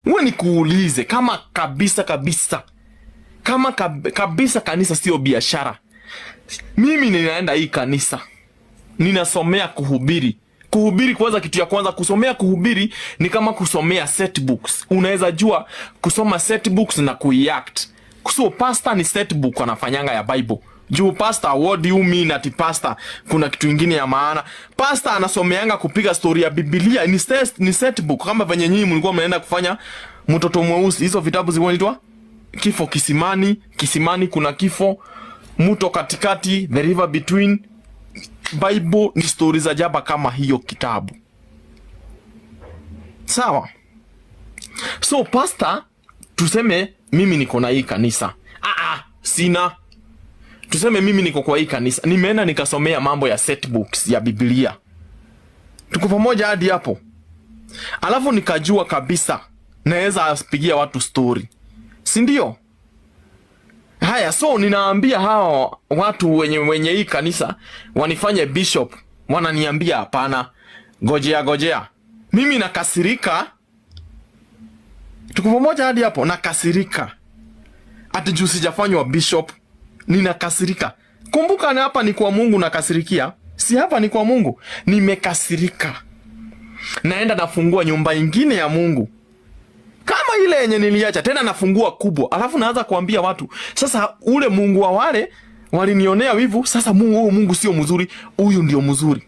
Wewe nikuulize, kama kabisa kama kabisa kanisa sio biashara, mimi ninaenda hii kanisa, ninasomea kuhubiri. Kuhubiri kwanza, kitu ya kwanza kusomea kuhubiri ni kama kusomea set books. Unaweza jua kusoma set books na kuiact. So pastor ni set book anafanyanga ya Bible. Juu pastor, what do you mean ati pastor kuna kitu kingine ya maana? Pastor anasomeanga kupiga story ya Biblia, ni set book. Kama venye nyinyi mlikuwa mnaenda kufanya mtoto mweusi, hizo vitabu zinaitwa Kifo Kisimani. Kisimani kuna kifo, mto katikati, the river between. Bible ni stories za jaba kama hiyo kitabu. Sawa? So pastor, tuseme mimi niko na hii kanisa. Sina. Tuseme mimi niko kwa hii kanisa, nimeenda nikasomea mambo ya set books ya Biblia. Tuko pamoja hadi hapo? Alafu nikajua kabisa naweza aspigia watu story, si ndio? Haya, so ninaambia hao watu wenye hii kanisa wanifanye bishop, wananiambia hapana, gojea. Mimi nakasirika. Tuko pamoja hadi hapo? Nakasirika ati juu sijafanywa bishop, ninakasirika. Kumbuka na hapa ni kwa Mungu nakasirikia, si hapa ni kwa Mungu. Nimekasirika, naenda nafungua nyumba ingine ya Mungu kama ile yenye niliacha, tena nafungua kubwa. Alafu naanza kuambia watu, sasa ule Mungu wa wale walinionea wivu, sasa Mungu sio mzuri, huyu ndio mzuri.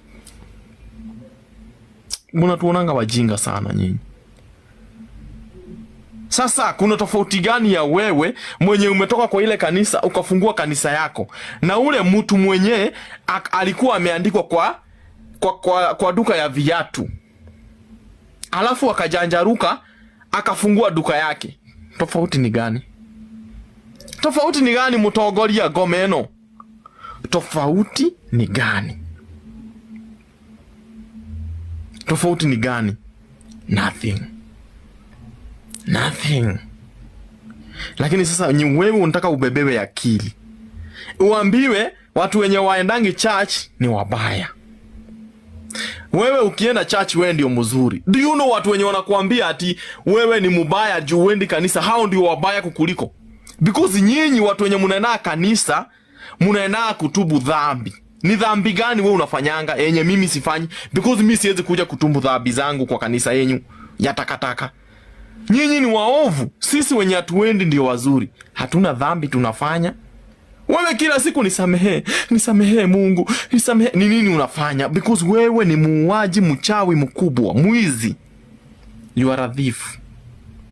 Mbona tuonanga wajinga sana nyinyi? Sasa kuna tofauti gani ya wewe mwenye umetoka kwa ile kanisa ukafungua kanisa yako na ule mtu mwenye alikuwa ameandikwa kwa duka ya viatu, alafu akajanjaruka akafungua duka yake? Tofauti ni gani? Tofauti ni gani mutogoria gomeno? Tofauti ni gani? Tofauti ni gani? Nothing. Lakini sasa ni wewe unataka ubebewe akili, uambiwe watu wenye waendangi church ni wabaya. Wewe ukienda church wewe ndio mzuri. Do you know watu wenye wanakuambia ati wewe ni mubaya juu uendi kanisa, hao ndio wabaya kukuliko? Because nyinyi watu wenye mnaenda kanisa mnaenda kutubu dhambi. Ni dhambi gani wewe unafanyanga yenye mimi sifanyi? Because mimi siwezi kuja kutubu dhambi zangu kwa kanisa yenyu ya takataka. Nyinyi ni waovu, sisi wenye hatuendi ndio wazuri. Hatuna dhambi tunafanya. Wewe kila siku nisamehe Mungu, nisamehe. Ni nini unafanya? Because wewe ni muuaji, mchawi mkubwa, mwizi. You are a thief.